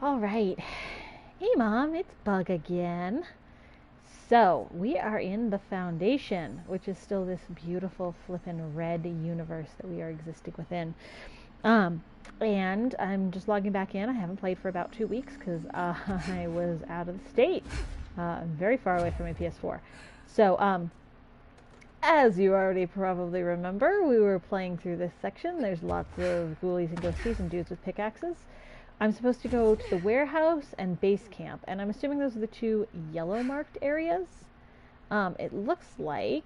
All right. Hey, Mom, it's Bug again. So, we are in the Foundation, which is still this beautiful flippin' red universe that we are existing within. Um, and I'm just logging back in. I haven't played for about 2 weeks because I was out of the state, very far away from my PS4. So, as you already probably remember, we were playing through this section. There's lots of ghoulies and ghosties and dudes with pickaxes. I'm supposed to go to the warehouse and base camp, and I'm assuming those are the two yellow marked areas. It looks like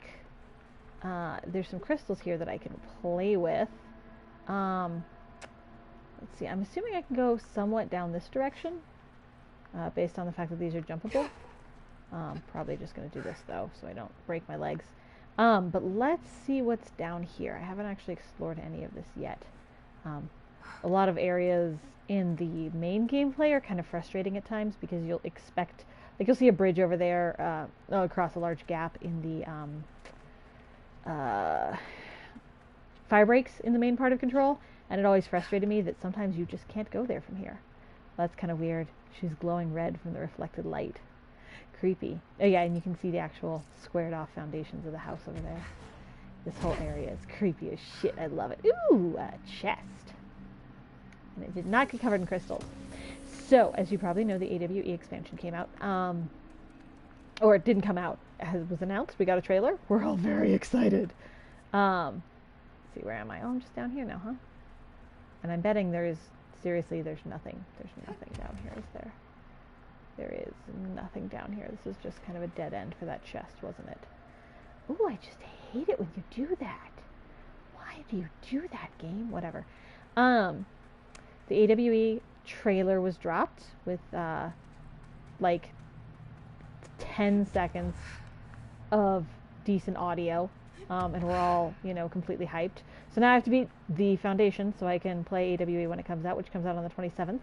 there's some crystals here that I can play with. Let's see, I'm assuming I can go somewhat down this direction, based on the fact that these are jumpable. Probably just going to do this, though, so I don't break my legs. But let's see what's down here. I haven't actually explored any of this yet. A lot of areas in the main gameplay are kind of frustrating at times because you'll expect, like, you'll see a bridge over there across a large gap in the fire breaks in the main part of Control, and it always frustrated me that sometimes you just can't go there from here. That's kind of weird. She's glowing red from the reflected light. Creepy. Oh yeah, and you can see the actual squared off foundations of the house over there. This whole area is creepy as shit. I love it. Ooh, a chest. And it did not get covered in crystals. So, as you probably know, the AWE expansion came out. Or it didn't come out. As was announced, we got a trailer. We're all very excited. Let's see, where am I? Oh, I'm just down here now, huh? And I'm betting there's nothing. There's nothing down here, is there? There is nothing down here. This is just kind of a dead end for that chest, wasn't it? Ooh, I just hate it when you do that. Why do you do that, game? Whatever. The AWE trailer was dropped with, like, 10 seconds of decent audio. And we're all, completely hyped. So now I have to beat the Foundation so I can play AWE when it comes out, which comes out on the 27th.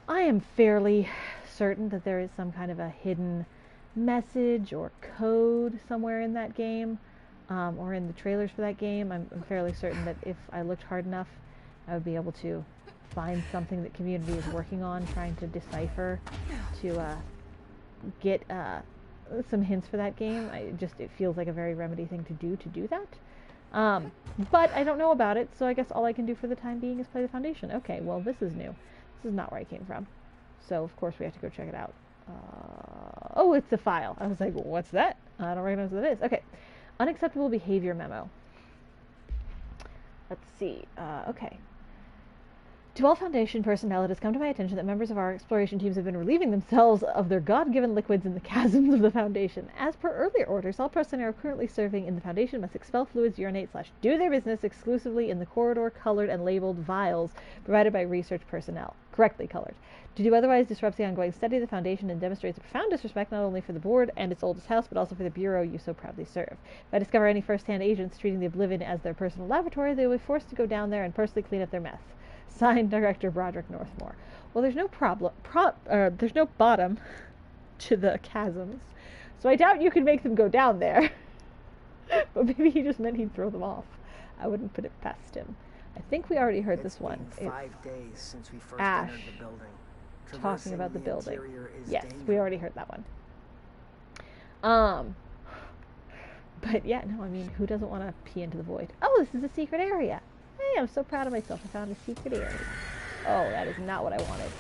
I am fairly certain that there is some kind of a hidden message or code somewhere in that game, or in the trailers for that game. I'm fairly certain that if I looked hard enough, I would be able to find something that community is working on, trying to decipher, to get some hints for that game. It feels like a very Remedy thing to do that. But I don't know about it, so I guess all I can do for the time being is play the Foundation. Okay, well, this is new. This is not where I came from. So, of course, we have to go check it out. Oh, it's a file. I was like, what's that? I don't recognize what it is. Okay. Unacceptable behavior memo. Let's see. Okay. To all Foundation personnel, it has come to my attention that members of our exploration teams have been relieving themselves of their God-given liquids in the chasms of the Foundation. As per earlier orders, all personnel currently serving in the Foundation must expel fluids, urinate/do their business exclusively in the corridor colored and labeled vials provided by research personnel, correctly colored. To do otherwise disrupts the ongoing study of the Foundation and demonstrates a profound disrespect not only for the board and its oldest house, but also for the bureau you so proudly serve. If I discover any first-hand agents treating the Oblivion as their personal laboratory, they will be forced to go down there and personally clean up their mess. Signed, Director Broderick Northmore. Well, there's no there's no bottom to the chasms, so I doubt you can make them go down there. But maybe he just meant he'd throw them off. I wouldn't put it past him. I think we already heard this one. It's been 5 days since we first Ash entered the building. talking about the building. Yes, dangerous. we already heard that one. But yeah, no, I mean, who doesn't want to pee into the void? Oh, this is a secret area. Hey, I'm so proud of myself. I found a secret area. Oh, that is not what I wanted.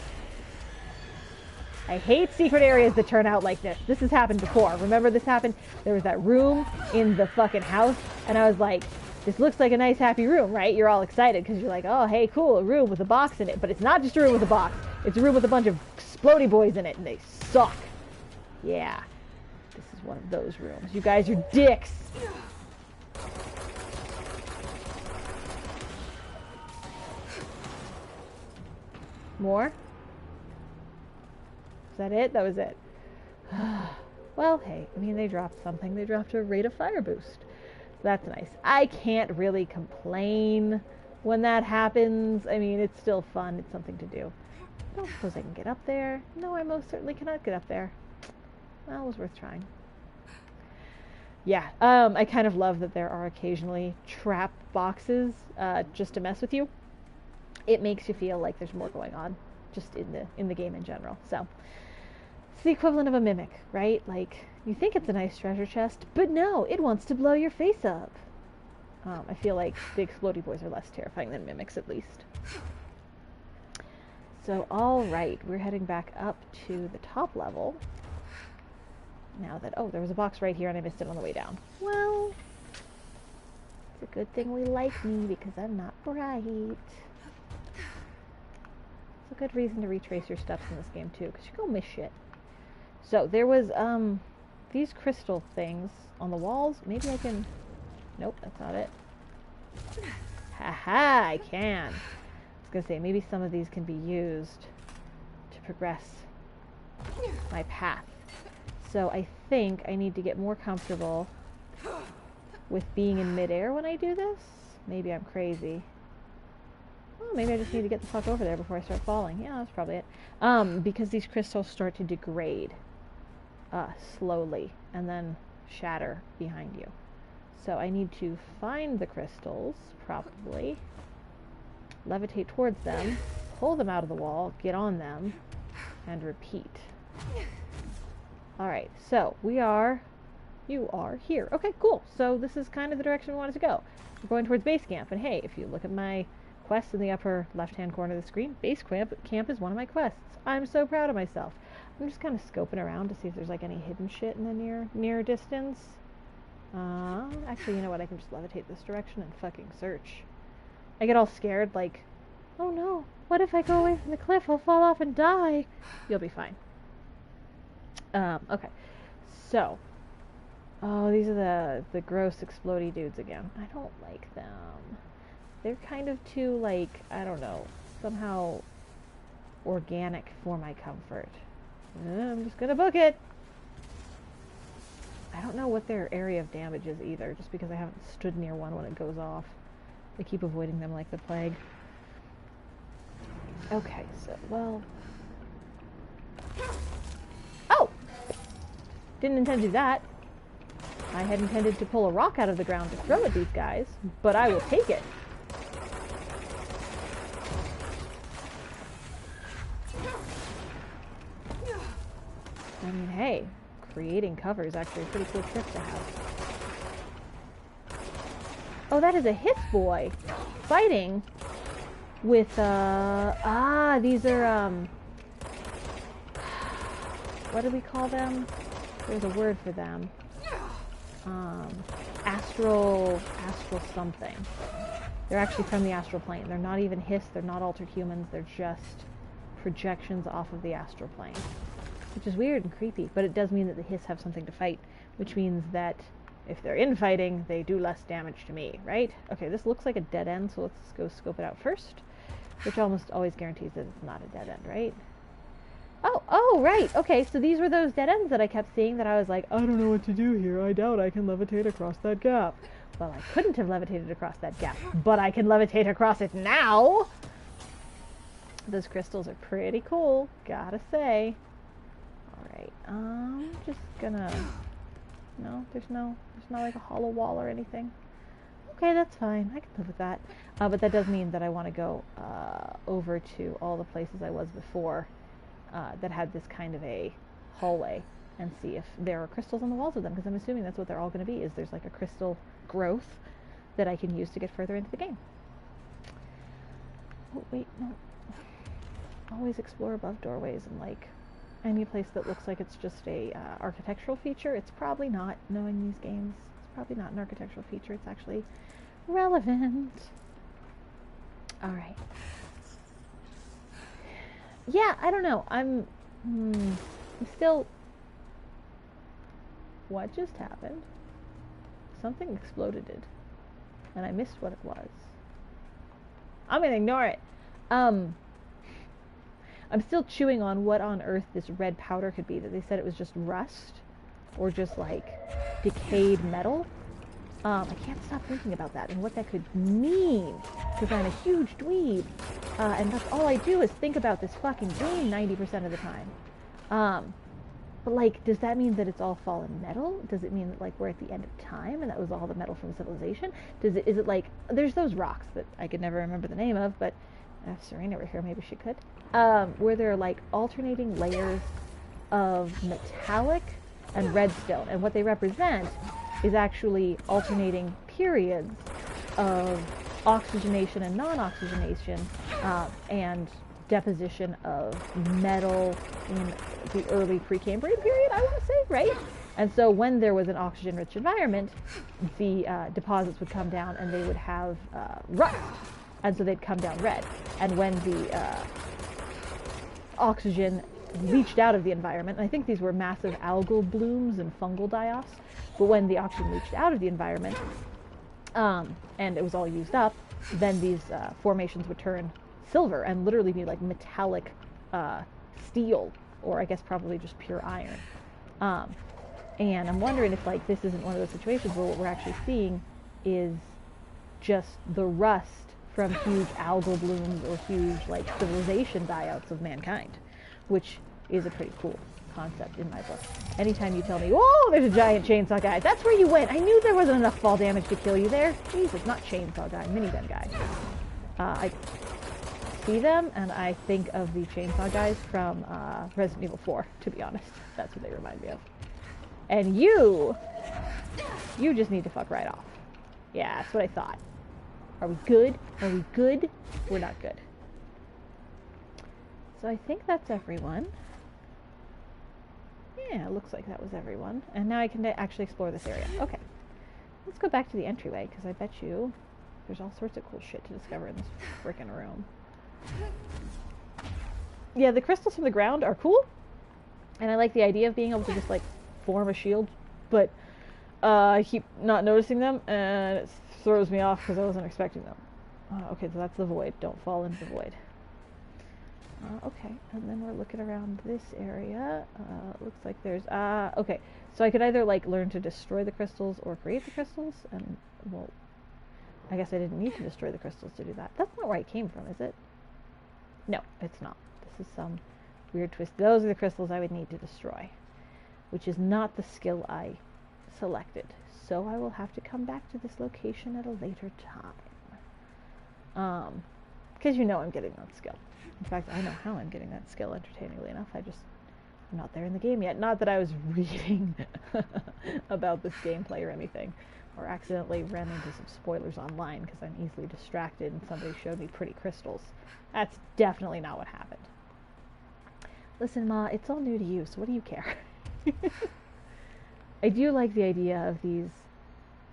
I hate secret areas that turn out like this. This has happened before. Remember this happened? There was that room in the fucking house, and I was like, this looks like a nice, happy room, right? You're all excited because you're like, oh, hey, cool, a room with a box in it. But it's not just a room with a box. It's a room with a bunch of explodey boys in it, and they suck. Yeah. This is one of those rooms. You guys are dicks. More? Is that it? That was it. Well, hey, I mean, they dropped something. They dropped a rate of fire boost. So that's nice. I can't really complain when that happens. I mean, it's still fun. It's something to do. I don't suppose I can get up there. No, I most certainly cannot get up there. Well, it was worth trying. Yeah, I kind of love that there are occasionally trap boxes just to mess with you. It makes you feel like there's more going on. just in the game in general. So it's the equivalent of a mimic, right? Like, you think it's a nice treasure chest, but no, it wants to blow your face up. I feel like the explodey boys are less terrifying than mimics, at least. So, alright, we're heading back up to the top level. Now that, oh, there was a box right here and I missed it on the way down. Well, it's a good thing we like me because I'm not bright. It's a good reason to retrace your steps in this game too, because you're gonna miss shit. So, there was, these crystal things on the walls. Maybe I can, nope, that's not it. Haha, I can. I was gonna say, maybe some of these can be used to progress my path. So I think I need to get more comfortable with being in midair when I do this. Maybe I'm crazy. Oh, maybe I just need to get the fuck over there before I start falling. Yeah, that's probably it. Because these crystals start to degrade slowly and then shatter behind you. So I need to find the crystals, probably, levitate towards them, pull them out of the wall, get on them, and repeat. Alright, so you are here. Okay, cool. So this is kind of the direction we wanted to go. We're going towards base camp, and hey, if you look at my quest in the upper left-hand corner of the screen, base camp is one of my quests. I'm so proud of myself. I'm just kind of scoping around to see if there's like any hidden shit in the near distance. Actually, you know what? I can just levitate this direction and fucking search. I get all scared, like, oh no, what if I go away from the cliff? I'll fall off and die. You'll be fine. Okay. So, oh, these are the gross explodey dudes again. I don't like them. They're kind of too, like, I don't know, somehow organic for my comfort. I'm just gonna book it. I don't know what their area of damage is either, just because I haven't stood near one when it goes off. I keep avoiding them like the plague. Okay, so, well... Oh! Didn't intend to do that. I had intended to pull a rock out of the ground to throw at these guys, but I will take it. I mean, hey, creating cover is actually a pretty cool trick to have. Oh, that is a Hith boy fighting with, these are, what do we call them? There's a word for them. Astral something. They're actually from the astral plane. They're not even Hiths, they're not altered humans, they're just projections off of the astral plane. Which is weird and creepy, but it does mean that the Hiths have something to fight, which means that if they're infighting, they do less damage to me, right? Okay, this looks like a dead end, so let's go scope it out first, which almost always guarantees that it's not a dead end, right? Oh, right, okay, so these were those dead ends that I kept seeing that I was like, I don't know what to do here, I doubt I can levitate across that gap. Well, I couldn't have levitated across that gap, but I can levitate across it now! Those crystals are pretty cool, gotta say. Alright, just gonna... No, there's not like a hollow wall or anything. Okay, that's fine, I can live with that. But that does mean that I want to go over to all the places I was before that had this kind of a hallway and see if there are crystals on the walls of them, because I'm assuming that's what they're all going to be, is there's like a crystal growth that I can use to get further into the game. Oh, wait, no. Always explore above doorways and like any place that looks like it's just a architectural feature. It's probably not, knowing these games. It's probably not an architectural feature. It's actually relevant. Alright. Yeah, I don't know. I'm still... What just happened? Something exploded. And I missed what it was. I'm gonna ignore it. I'm still chewing on what on earth this red powder could be. That they said it was just rust or just like decayed metal. I can't stop thinking about that and what that could mean, because I'm a huge dweeb, and that's all I do is think about this fucking game 90% of the time. But like, does that mean that it's all fallen metal? Does it mean that like we're at the end of time and that was all the metal from civilization? Is it like, there's those rocks that I could never remember the name of, but If Serena were here, maybe she could. Where there are like alternating layers of metallic and redstone, and what they represent is actually alternating periods of oxygenation and non-oxygenation, and deposition of metal in the early Precambrian period, I want to say, right? And so when there was an oxygen-rich environment, the deposits would come down and they would have rust, and so they'd come down red. And when the oxygen leached out of the environment, and I think these were massive algal blooms and fungal die-offs, but when the oxygen leached out of the environment, and it was all used up, then these formations would turn silver and literally be like metallic steel, or I guess probably just pure iron. And I'm wondering if like this isn't one of those situations where what we're actually seeing is just the rust from huge algal blooms or huge like civilization die-outs of mankind, which is a pretty cool concept in my book. Anytime you tell me, whoa, there's a giant chainsaw guy, that's where you went. I knew there wasn't enough fall damage to kill you there. Jesus, not chainsaw guy, minigun guy. I see them and I think of the chainsaw guys from Resident Evil 4, to be honest. That's what they remind me of. And you just need to fuck right off. Yeah, that's what I thought. Are we good? Are we good? We're not good. So I think that's everyone. Yeah, it looks like that was everyone. And now I can actually explore this area. Okay. Let's go back to the entryway, because I bet you there's all sorts of cool shit to discover in this frickin' room. Yeah, the crystals from the ground are cool. And I like the idea of being able to just, like, form a shield. But I keep not noticing them, and it throws me off because I wasn't expecting them. Okay, so that's the void. Don't fall into the void. Okay, and then we're looking around this area. Looks like there's... okay, so I could either, like, learn to destroy the crystals or create the crystals, and, well, I guess I didn't need to destroy the crystals to do that. That's not where I came from, is it? No, it's not. This is some weird twist. Those are the crystals I would need to destroy, which is not the skill I selected. So I will have to come back to this location at a later time. Because you know I'm getting that skill. In fact, I know how I'm getting that skill, entertainingly enough. I'm not there in the game yet. Not that I was reading about this gameplay or anything, or accidentally ran into some spoilers online because I'm easily distracted and somebody showed me pretty crystals. That's definitely not what happened. Listen, Ma, it's all new to you, so what do you care? I do like the idea of these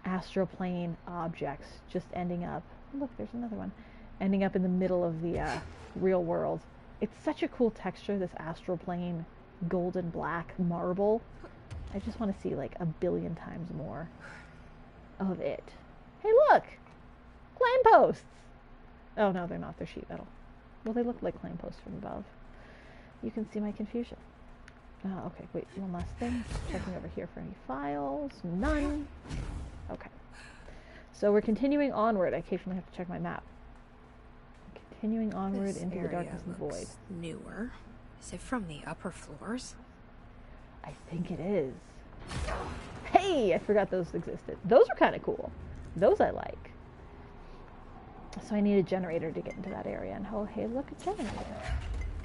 astral plane objects just ending up... Look, there's another one. Ending up in the middle of the real world. It's such a cool texture, this astral plane golden black marble. I just want to see like a billion times more of it. Hey, look! Lampposts! Oh, no, they're not. They're sheet metal. Well, they look like lampposts from above. You can see my confusion. Okay, wait, one last thing. Checking over here for any files. None. Okay. So we're continuing onward. I occasionally have to check my map. Continuing onward this into the darkness and void. Newer. Is it from the upper floors? I think it is. Hey, I forgot those existed. Those are kind of cool. Those I like. So I need a generator to get into that area. And oh, hey, look, a generator.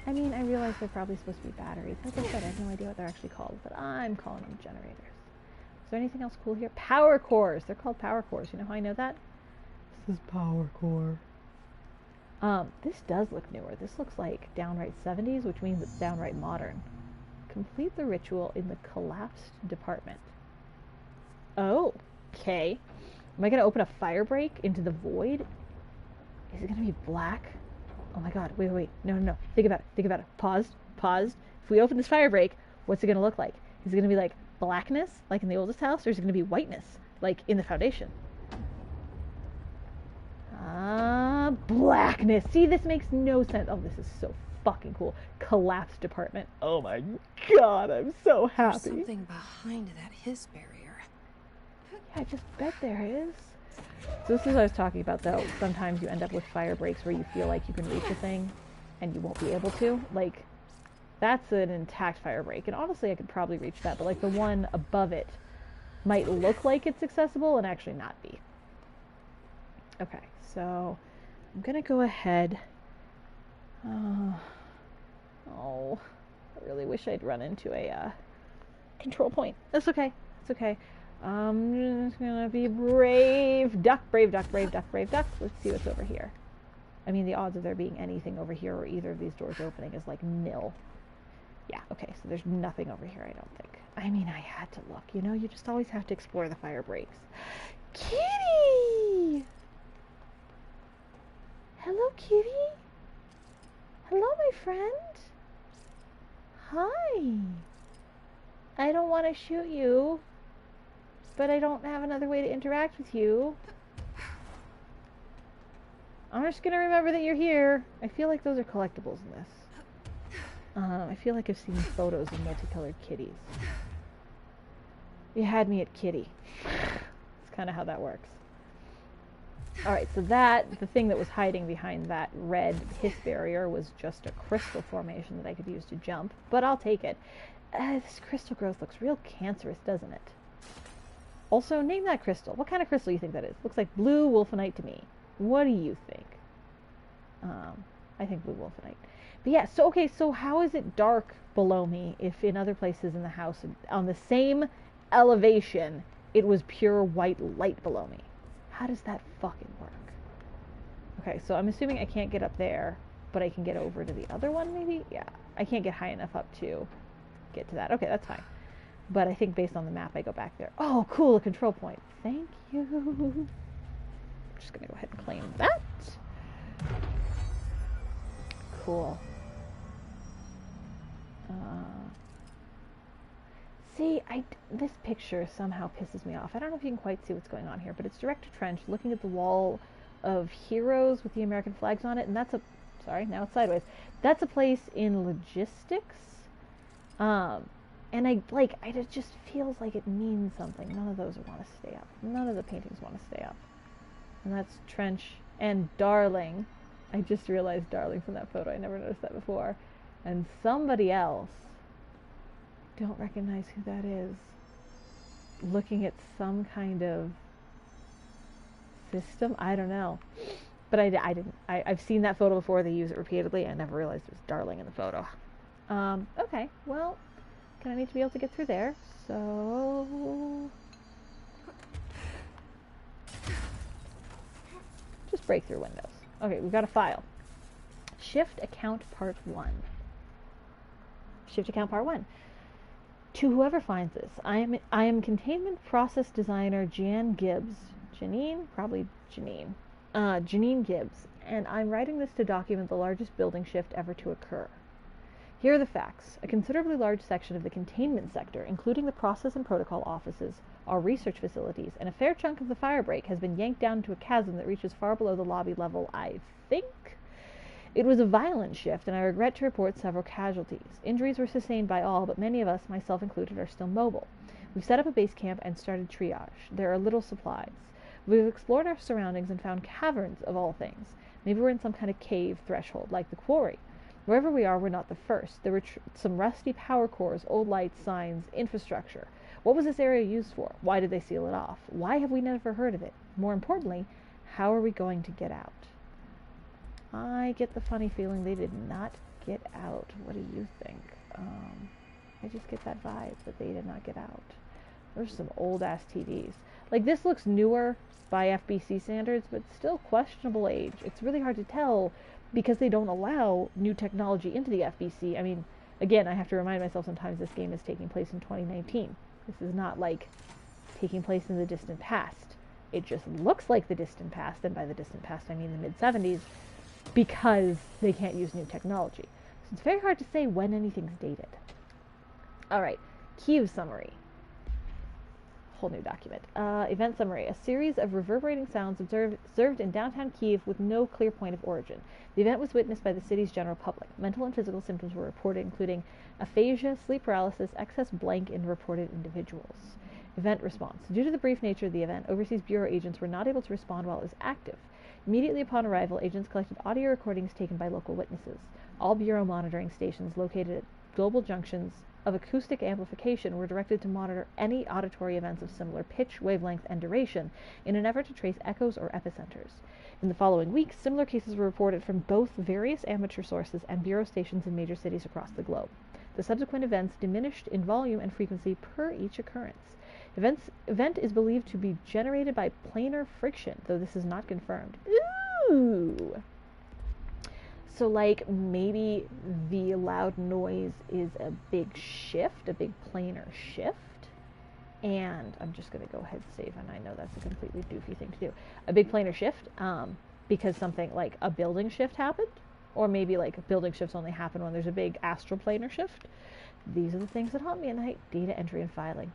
I mean, I realize they're probably supposed to be batteries. Like I said, I have no idea what they're actually called, but I'm calling them generators. Is there anything else cool here? Power cores. They're called power cores. You know how I know that? This is power core. This does look newer. This looks like downright 70s, which means it's downright modern. Complete the ritual in the collapsed department. Oh, okay. Am I going to open a fire break into the void? Is it going to be black? Oh my god, wait. No. Think about it. Paused. If we open this fire break, what's it going to look like? Is it going to be like blackness, like in the oldest house, or is it going to be whiteness, like in the foundation? Blackness. See, this makes no sense. Oh, this is so fucking cool. Collapsed department. Oh my god, I'm so happy. There's something behind that hiss barrier. Yeah, I just bet there is. So this is what I was talking about, though. Sometimes you end up with fire breaks where you feel like you can reach a thing and you won't be able to. Like, that's an intact fire break. And honestly, I could probably reach that. But, like, the one above it might look like it's accessible and actually not be. Okay, so I'm going to go ahead. wish I'd run into a control point. That's okay. It's okay. I'm just gonna be brave. Duck, brave duck, brave duck, brave duck. Let's see what's over here. I mean, the odds of there being anything over here or either of these doors opening is like nil. Yeah, okay, so there's nothing over here, I don't think. I mean, I had to look. You know, you just always have to explore the fire breaks. Kitty! Hello, kitty? Hello, my friend? Hi. I don't want to shoot you, but I don't have another way to interact with you. I'm just going to remember that you're here. I feel like those are collectibles in this. I feel like I've seen photos of multicolored kitties. You had me at kitty. That's kind of how that works. Alright, so the thing that was hiding behind that red hiss barrier was just a crystal formation that I could use to jump, but I'll take it. This crystal growth looks real cancerous, doesn't it? Also, name that crystal. What kind of crystal do you think that is? Looks like blue wolfenite to me. What do you think? I think blue wolfenite. But yeah, so how is it dark below me if in other places in the house, on the same elevation, it was pure white light below me? How does that fucking work? Okay, so I'm assuming I can't get up there, but I can get over to the other one maybe? Yeah, I can't get high enough up to get to that. Okay, that's fine. But I think based on the map, I go back there. Oh, cool, a control point. Thank you. I'm just going to go ahead and claim that. Cool. See, this picture somehow pisses me off. I don't know if you can quite see what's going on here, but it's Director Trench looking at the wall of heroes with the American flags on it, and that's sorry, now it's sideways. That's a place in logistics. And it just feels like it means something. None of those want to stay up. None of the paintings want to stay up. And that's Trench and Darling. I just realized Darling from that photo. I never noticed that before. And somebody else, don't recognize who that is, looking at some kind of system. I don't know. But I didn't. I've seen that photo before. They use it repeatedly. I never realized it was Darling in the photo. Okay, well, I need to be able to get through there, so just break through windows. Okay, we've got a file. Shift account part 1. Shift account part 1. To whoever finds this, I am containment process designer Janine Gibbs. Janine? Probably Janine. Janine Gibbs, and I'm writing this to document the largest building shift ever to occur. Here are the facts. A considerably large section of the containment sector, including the process and protocol offices, our research facilities, and a fair chunk of the fire break has been yanked down into a chasm that reaches far below the lobby level, I think. It was a violent shift, and I regret to report several casualties. Injuries were sustained by all, but many of us, myself included, are still mobile. We've set up a base camp and started triage. There are little supplies. We've explored our surroundings and found caverns of all things. Maybe we're in some kind of cave threshold, like the quarry. Wherever we are, we're not the first. There were some rusty power cores, old lights, signs, infrastructure. What was this area used for? Why did they seal it off? Why have we never heard of it? More importantly, how are we going to get out? I get the funny feeling they did not get out. What do you think? I just get that vibe that they did not get out. There's some old-ass TVs. Like, this looks newer by FBC standards, but still questionable age. It's really hard to tell because they don't allow new technology into the FBC. I mean, again, I have to remind myself sometimes this game is taking place in 2019. This is not like taking place in the distant past. It just looks like the distant past, and by the distant past I mean the mid-70s, because they can't use new technology. So it's very hard to say when anything's dated. Alright, Kyiv summary. Whole new document. Event summary. A series of reverberating sounds observed in downtown Kyiv with no clear point of origin. The event was witnessed by the city's general public. Mental and physical symptoms were reported, including aphasia, sleep paralysis, excess blank in reported individuals. Event response. Due to the brief nature of the event, Overseas Bureau agents were not able to respond while it was active. Immediately upon arrival, agents collected audio recordings taken by local witnesses. All Bureau monitoring stations located at global junctions of acoustic amplification were directed to monitor any auditory events of similar pitch, wavelength, and duration in an effort to trace echoes or epicenters. In the following weeks, similar cases were reported from both various amateur sources and Bureau stations in major cities across the globe. The subsequent events diminished in volume and frequency per each occurrence. Event is believed to be generated by planar friction, though this is not confirmed. Ooh! So, like, maybe the loud noise is a big shift, a big planar shift. And I'm just going to go ahead and save, and I know that's a completely doofy thing to do. A big planar shift, because something like a building shift happened, or maybe like building shifts only happen when there's a big astral planar shift. These are the things that haunt me at night. Data entry and filing.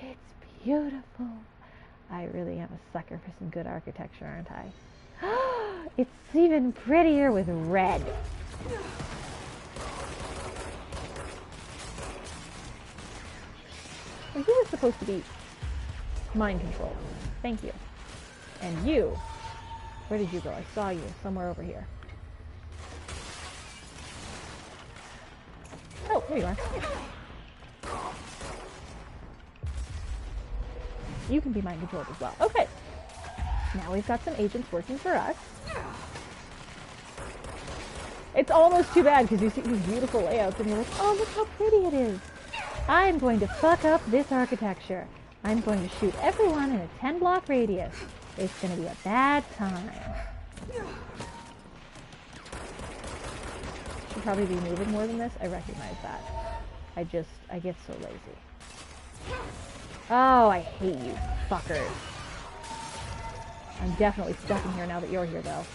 It's beautiful. I really am a sucker for some good architecture, aren't I? It's even prettier with red. Well, you were supposed to be mind controlled. Thank you. And you, where did you go? I saw you somewhere over here. Oh, there you are. You can be mind controlled as well. Okay. Now we've got some agents working for us. It's almost too bad because you see these beautiful layouts and you're like, oh, look how pretty it is. I'm going to fuck up this architecture. I'm going to shoot everyone in a 10-block radius. It's going to be a bad time. Should probably be moving more than this. I recognize that. I get so lazy. Oh, I hate you, fuckers. I'm definitely stuck in here now that you're here, though.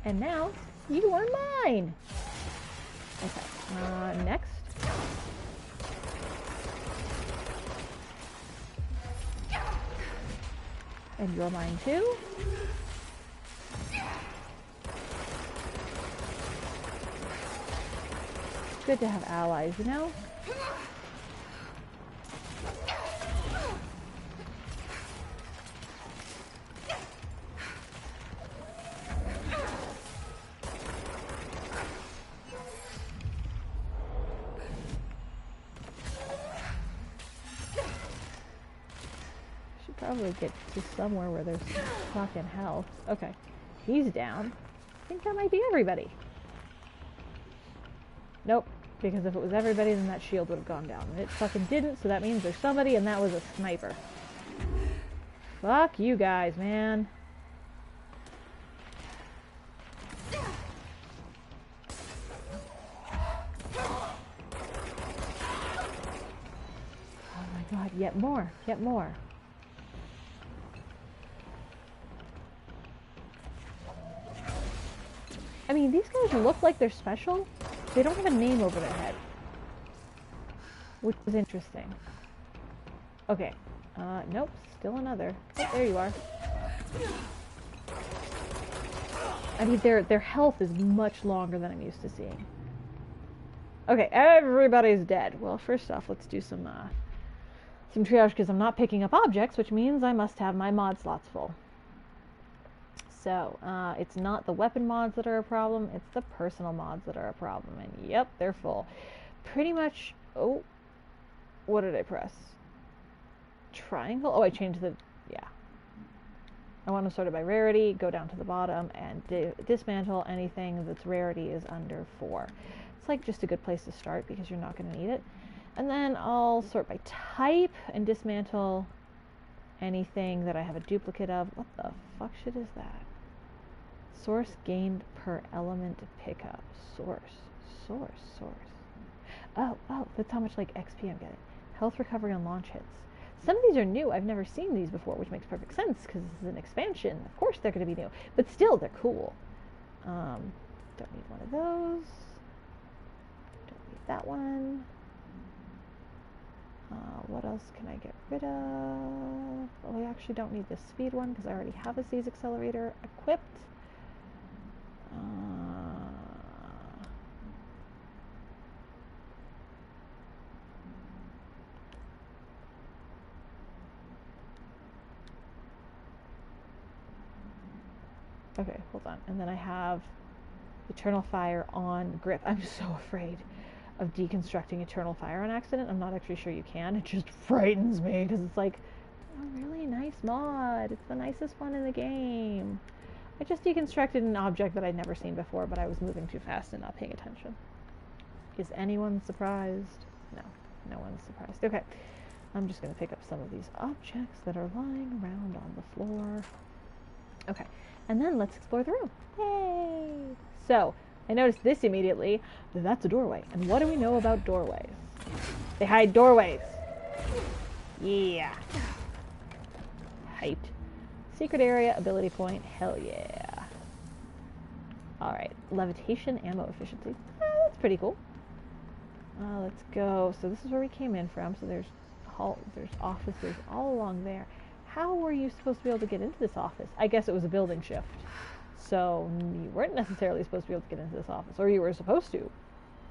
And now, you are mine! Okay, next. And you're mine too. It's good to have allies, you know? Probably get to somewhere where there's fucking health. Okay, he's down. I think that might be everybody. Nope, because if it was everybody, then that shield would have gone down. And it fucking didn't, so that means there's somebody, and that was a sniper. Fuck you guys, man. Oh my god, yet more, yet more. I mean, these guys look like they're special. They don't have a name over their head. Which is interesting. Okay. Nope. Still another. Oh, there you are. I mean, their health is much longer than I'm used to seeing. Okay, everybody's dead. Well, first off, let's do some triage, because I'm not picking up objects, which means I must have my mod slots full. So, it's not the weapon mods that are a problem, it's the personal mods that are a problem. And yep, they're full. Pretty much, oh, what did I press? Triangle? Oh, I changed the, yeah. I want to sort it by rarity, go down to the bottom, and dismantle anything that's rarity is under 4. It's like just a good place to start because you're not going to need it. And then I'll sort by type and dismantle anything that I have a duplicate of. What the fuck shit is that? Source gained per element pickup. Source. Oh, that's how much like XP I'm getting. Health recovery on launch hits. Some of these are new. I've never seen these before, which makes perfect sense because this is an expansion. Of course they're going to be new. But still, they're cool. Don't need one of those. Don't need that one. What else can I get rid of? Well, I actually don't need the speed one because I already have a seize accelerator equipped. Okay, hold on. And then I have Eternal Fire on grip. I'm so afraid of deconstructing Eternal Fire on accident. I'm not actually sure you can. It just frightens me because it's like a really nice mod. It's the nicest one in the game. I just deconstructed an object that I'd never seen before, but I was moving too fast and not paying attention. Is anyone surprised? No, no one's surprised. Okay, I'm just going to pick up some of these objects that are lying around on the floor. Okay, and then let's explore the room. Yay! So, I noticed this immediately. That's a doorway. And what do we know about doorways? They hide doorways. Yeah. Hyped. Secret area, ability point. Hell yeah. Alright, levitation, ammo efficiency. That's pretty cool. Let's go. So this is where we came in from. So there's offices all along there. How were you supposed to be able to get into this office? I guess it was a building shift. So you weren't necessarily supposed to be able to get into this office. Or you were supposed to.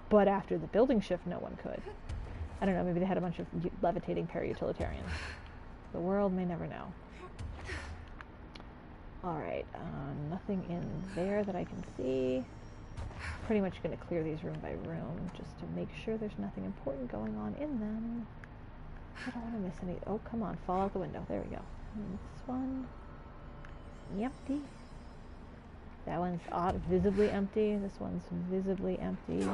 But after the building shift, no one could. I don't know, maybe they had a bunch of levitating para-utilitarians. The world may never know. Alright, nothing in there that I can see. Pretty much going to clear these room by room just to make sure there's nothing important going on in them. I don't want to miss any. Oh, come on, fall out the window. There we go. And this one. Empty. That one's visibly empty. This one's visibly empty.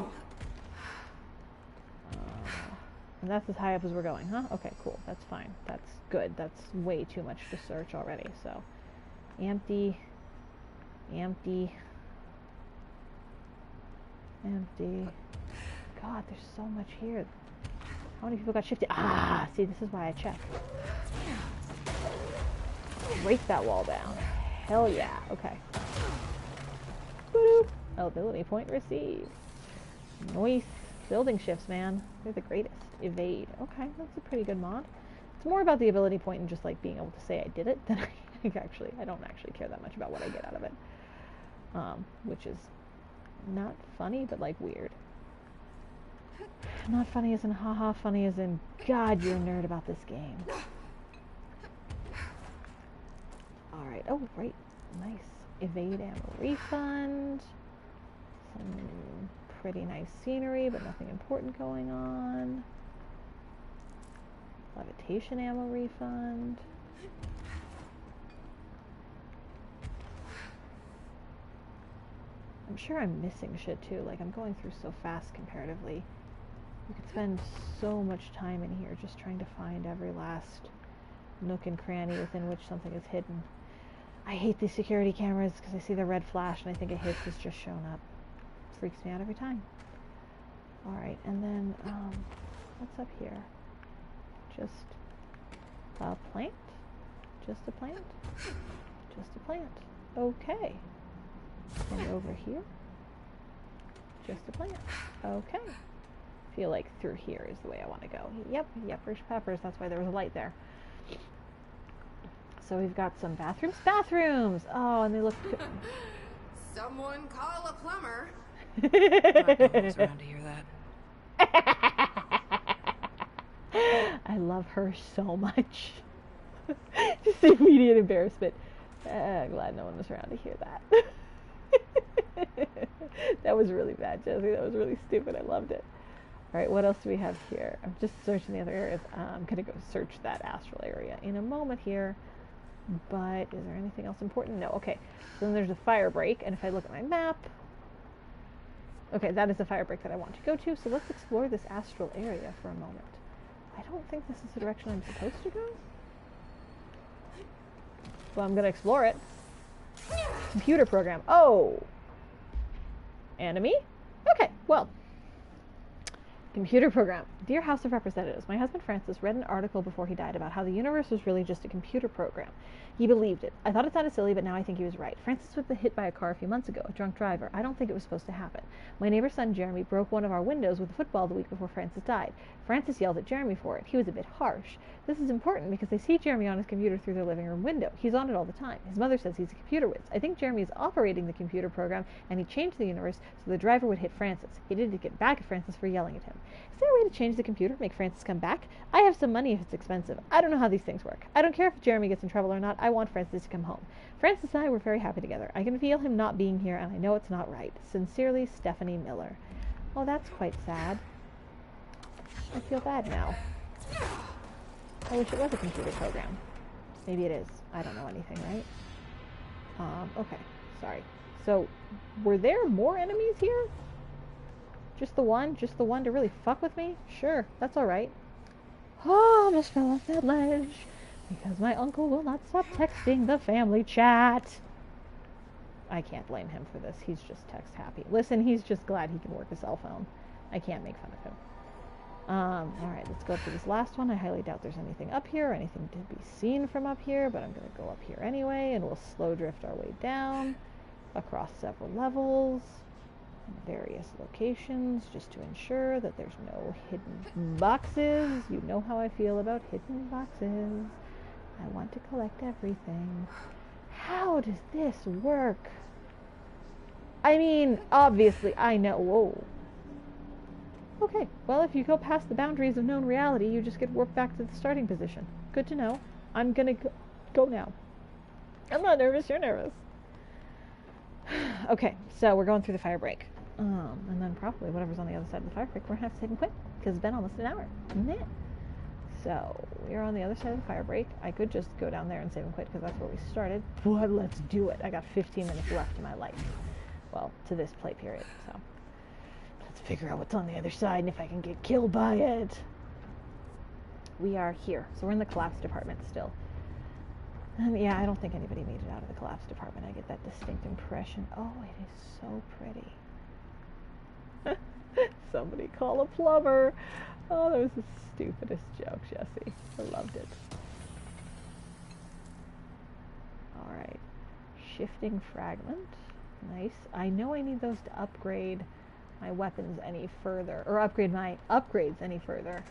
And that's as high up as we're going, huh? Okay, cool. That's fine. That's good. That's way too much to search already. So, empty. Empty. Empty. God, there's so much here. How many people got shifted? Ah, see, this is why I check. Break that wall down. Hell yeah. Okay. Boop. Ability point received. Nice. Building shifts, man. They're the greatest. Evade. Okay, that's a pretty good mod. It's more about the ability point and just like being able to say I did it than I don't actually care that much about what I get out of it. Which is not funny, but like weird. Not funny as in haha, funny as in God, you're a nerd about this game. Alright, oh, right. Nice. Evade ammo refund. Some pretty nice scenery, but nothing important going on. Levitation ammo refund. I'm sure I'm missing shit too. Like, I'm going through so fast comparatively. You could spend so much time in here just trying to find every last nook and cranny within which something is hidden. I hate these security cameras because I see the red flash and I think a hit has just shown up. It freaks me out every time. Alright, and then, what's up here? Just a plant? Just a plant? Just a plant. Okay. And over here? Just a plant. Okay. Feel like through here is the way I want to go. Yep, yuppers peppers. That's why there was a light there. So we've got some bathrooms. Bathrooms! Oh, and they look good. Someone call a plumber. No one's around to hear that. I love her so much. Just immediate embarrassment. Glad no one was around to hear that. That was really bad, Jesse. That was really stupid. I loved it. Alright, what else do we have here? I'm just searching the other areas. I'm going to go search that astral area in a moment here. But is there anything else important? No. Okay. So then there's a fire break. And if I look at my map... Okay, that is the fire break that I want to go to. So let's explore this astral area for a moment. I don't think this is the direction I'm supposed to go. Well, I'm going to explore it. Computer program. Oh! Enemy? Okay, well... Computer program. Dear House of Representatives, my husband Francis read an article before he died about how the universe was really just a computer program. He believed it. I thought it sounded silly, but now I think he was right. Francis was hit by a car a few months ago, a drunk driver. I don't think it was supposed to happen. My neighbor's son Jeremy broke one of our windows with a football the week before Francis died. Francis yelled at Jeremy for it. He was a bit harsh. This is important because they see Jeremy on his computer through their living room window. He's on it all the time. His mother says he's a computer whiz. I think Jeremy is operating the computer program, and he changed the universe so the driver would hit Francis. He did to get back at Francis for yelling at him. Is there a way to change the computer, make Francis come back? I have some money if it's expensive. I don't know how these things work. I don't care if Jeremy gets in trouble or not. I want Francis to come home. Francis and I were very happy together. I can feel him not being here, and I know it's not right. Sincerely, Stephanie Miller. Oh, that's quite sad. I feel bad now. I wish it was a computer program. Maybe it is. I don't know anything, right? Okay. Sorry. So, were there more enemies here? Just the one? Just the one to really fuck with me? Sure, that's alright. Oh, I almost fell off that ledge. Because my uncle will not stop texting the family chat. I can't blame him for this. He's just text happy. Listen, he's just glad he can work a cell phone. I can't make fun of him. Alright, let's go up to this last one. I highly doubt there's anything up here or anything to be seen from up here, but I'm going to go up here anyway, and we'll slow drift our way down across several levels in various locations just to ensure that there's no hidden boxes. You know how I feel about hidden boxes. I want to collect everything. How does this work? I mean, obviously, I know. Whoa. Okay, well, if you go past the boundaries of known reality, you just get warped back to the starting position. Good to know. I'm gonna go now. I'm not nervous, you're nervous. Okay, so we're going through the fire break. And then probably whatever's on the other side of the fire break, we're gonna have to save and quit, because it's been almost an hour. Meh. So, we're on the other side of the fire break. I could just go down there and save and quit, because that's where we started. But let's do it. I got 15 minutes left in my life. Well, to this play period, so. Let's figure out what's on the other side and if I can get killed by it. We are here. So we're in the collapse department still. Yeah, I don't think anybody made it out of the collapse department. I get that distinct impression. Oh, it is so pretty. Somebody call a plumber. Oh, that was the stupidest joke, Jesse. I loved it. Alright. Shifting fragment. Nice. I know I need those to upgrade my weapons any further, or upgrade my upgrades any further.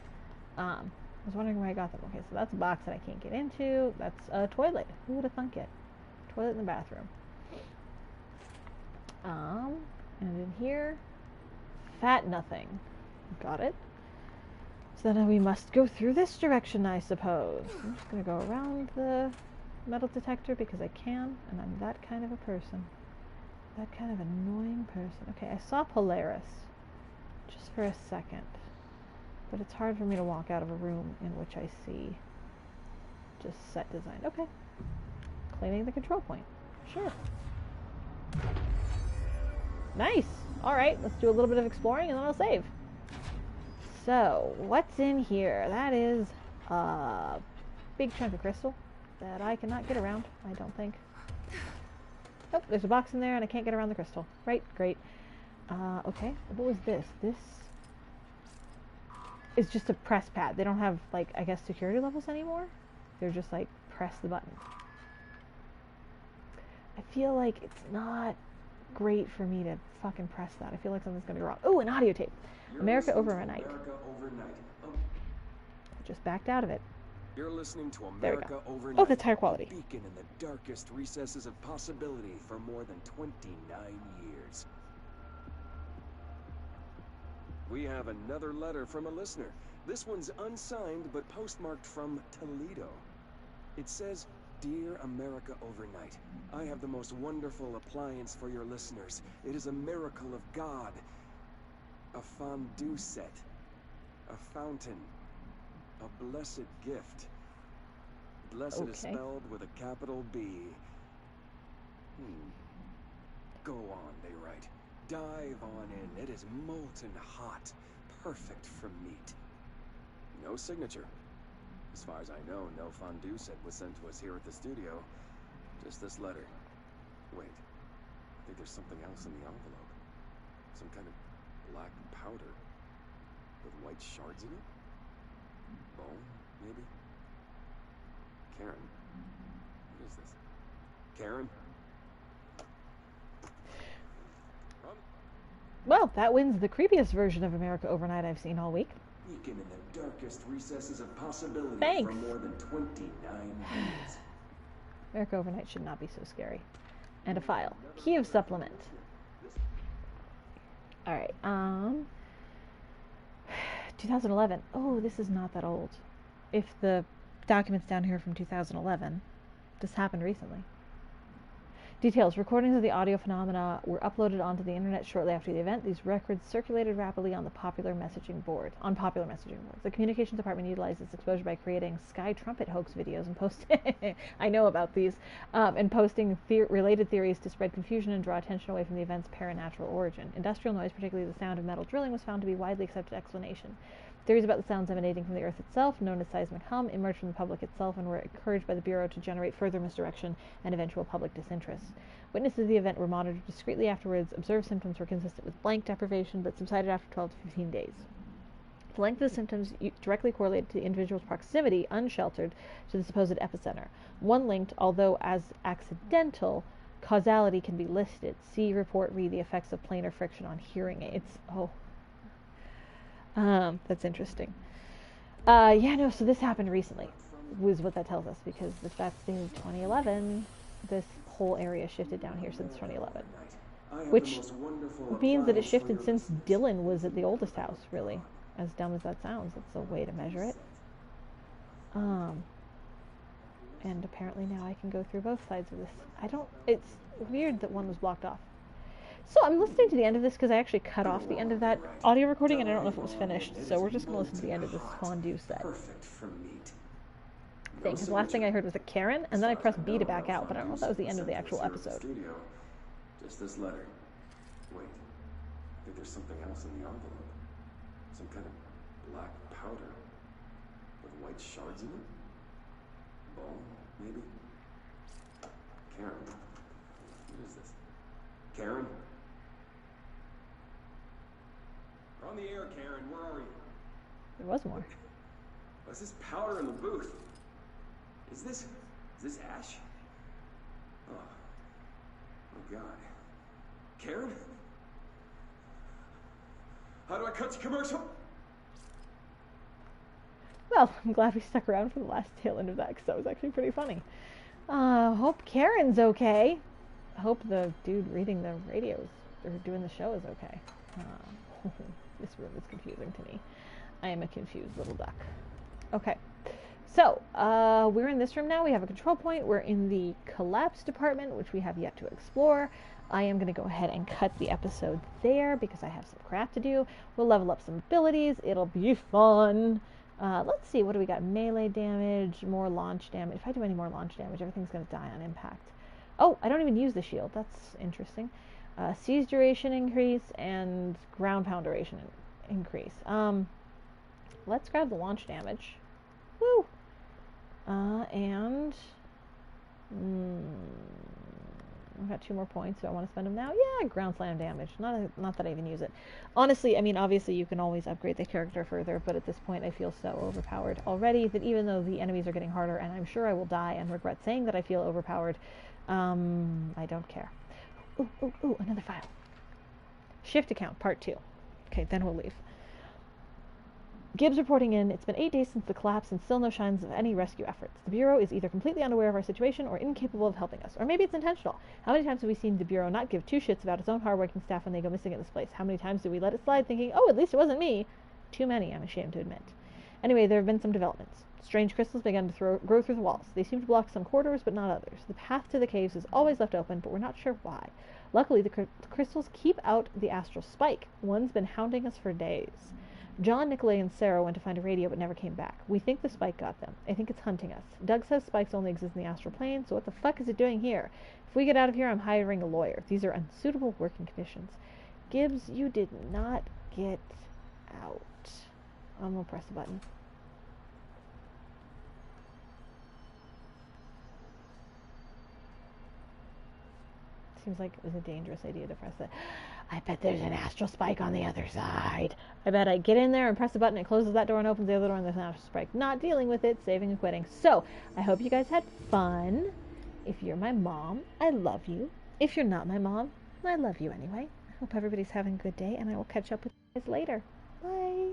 I was wondering where I got them. Okay, so that's a box that I can't get into. That's a toilet. Who would have thunk it? Toilet in the bathroom. And in here, fat nothing. Got it. So then we must go through this direction, I suppose. I'm just gonna go around the metal detector because I can, and I'm that kind of a person. That kind of annoying person. Okay, I saw Polaris just for a second, but it's hard for me to walk out of a room in which I see just set design. Okay, cleaning the control point. Sure. Nice. All right, let's do a little bit of exploring and then I'll save. So, what's in here? That is a big chunk of crystal that I cannot get around, I don't think. Oh, there's a box in there and I can't get around the crystal. Right, great. Okay, what was this? This is just a press pad. They don't have, like, I guess security levels anymore? They're just like, press the button. I feel like it's not great for me to fucking press that. I feel like something's gonna go wrong. Oh, an audio tape. America Overnight. Just backed out of it. You're listening to America Overnight. Oh, that's higher quality. Beacon in the darkest recesses of possibility for more than 29 years. We have another letter from a listener. This one's unsigned but postmarked from Toledo. It says, "Dear America Overnight, I have the most wonderful appliance for your listeners. It is a miracle of God. A fondue set. A fountain. A blessed gift. Blessed is spelled with a capital B. Go on, they write. Dive on in. It is molten hot. Perfect for meat." No signature. As far as I know, no fondue set was sent to us here at the studio. Just this letter. Wait. I think there's something else in the envelope. Some kind of black powder. With white shards in it? Bone, maybe? Karen. What is this? Karen? Well, that wins the creepiest version of America Overnight I've seen all week. Beacon in the darkest recesses of possibility Thanks. for more than 29 years. America Overnight should not be so scary. And a file. Key of supplement. Alright, 2011. Oh, this is not that old. If the document's down here from 2011, this happened recently. Details. Recordings of the audio phenomena were uploaded onto the internet shortly after the event. These records circulated rapidly on popular messaging boards. The communications department utilized this exposure by creating Sky Trumpet hoax videos and posting I know about these, and posting related theories to spread confusion and draw attention away from the event's paranatural origin. Industrial noise, particularly the sound of metal drilling, was found to be widely accepted explanation. Theories about the sounds emanating from the Earth itself, known as seismic hum, emerged from the public itself and were encouraged by the Bureau to generate further misdirection and eventual public disinterest. Witnesses of the event were monitored discreetly afterwards. Observed symptoms were consistent with blank deprivation, but subsided after 12 to 15 days. The length of the symptoms directly correlated to the individual's proximity, unsheltered, to the supposed epicenter. One linked, although as accidental, causality can be listed. See report, read the effects of planar friction on hearing aids. That's interesting. So this happened recently, was what that tells us, because if that's dated 2011, this whole area shifted down here since 2011. Which means that it shifted since Dylan was at the oldest house, really. As dumb as that sounds, that's a way to measure it. And apparently now I can go through both sides of this. It's weird that one was blocked off. So I'm listening to the end of this because I actually cut off the end of that audio recording and I don't know if it was finished. So we're just going to listen to the end of this fondue set thing. Because the last thing I heard was a Karen, and then I pressed B to back out, but I don't know if that was the end of the actual episode. Just this letter. Wait, I think there's something else in the envelope. Some kind of black powder with white shards in it. Ball, maybe? Karen. What is this? Karen? We're on the air, Karen. Where are you? There was more. What's this powder in the booth? Is this ash? Oh God. Karen? How do I cut to commercial? Well, I'm glad we stuck around for the last tail end of that, because that was actually pretty funny. Hope Karen's okay. Hope the dude reading the radios or doing the show is okay. This room is confusing to me. I am a confused little duck. Okay. So, we're in this room now. We have a control point. We're in the collapse department, which we have yet to explore. I am going to go ahead and cut the episode there because I have some crap to do. We'll level up some abilities. It'll be fun. Let's see. What do we got? Melee damage, more launch damage. If I do any more launch damage, everything's going to die on impact. Oh, I don't even use the shield. That's interesting. Siege duration increase and ground pound duration increase. Let's grab the launch damage. Woo! I've got 2 more points, so I want to spend them now. Yeah, ground slam damage. Not that I even use it. Honestly, I mean, obviously you can always upgrade the character further, but at this point I feel so overpowered already that even though the enemies are getting harder, and I'm sure I will die and regret saying that I feel overpowered, I don't care. Ooh, another file. Shift account, part 2. Okay, then we'll leave. Gibbs reporting in. It's been 8 days since the collapse and still no signs of any rescue efforts. The Bureau is either completely unaware of our situation or incapable of helping us. Or maybe it's intentional. How many times have we seen the Bureau not give 2 shits about its own hardworking staff when they go missing at this place? How many times do we let it slide thinking, oh, at least it wasn't me? Too many, I'm ashamed to admit. Anyway, there have been some developments. Strange crystals began to grow through the walls. They seem to block some corridors, but not others. The path to the caves is always left open, but we're not sure why. Luckily, the crystals keep out the astral spike. One's been hounding us for days. John, Nicolay, and Sarah went to find a radio but never came back. We think the spike got them. I think it's hunting us. Doug says spikes only exist in the astral plane, so what the fuck is it doing here? If we get out of here, I'm hiring a lawyer. These are unsuitable working conditions. Gibbs, you did not get out. I'm gonna press the button. Seems like it was a dangerous idea to press it. I bet there's an astral spike on the other side. I bet I get in there and press the button, it closes that door and opens the other door and there's an astral spike. Not dealing with it, saving and quitting. So, I hope you guys had fun. If you're my mom, I love you. If you're not my mom, I love you anyway. I hope everybody's having a good day and I will catch up with you guys later. Bye.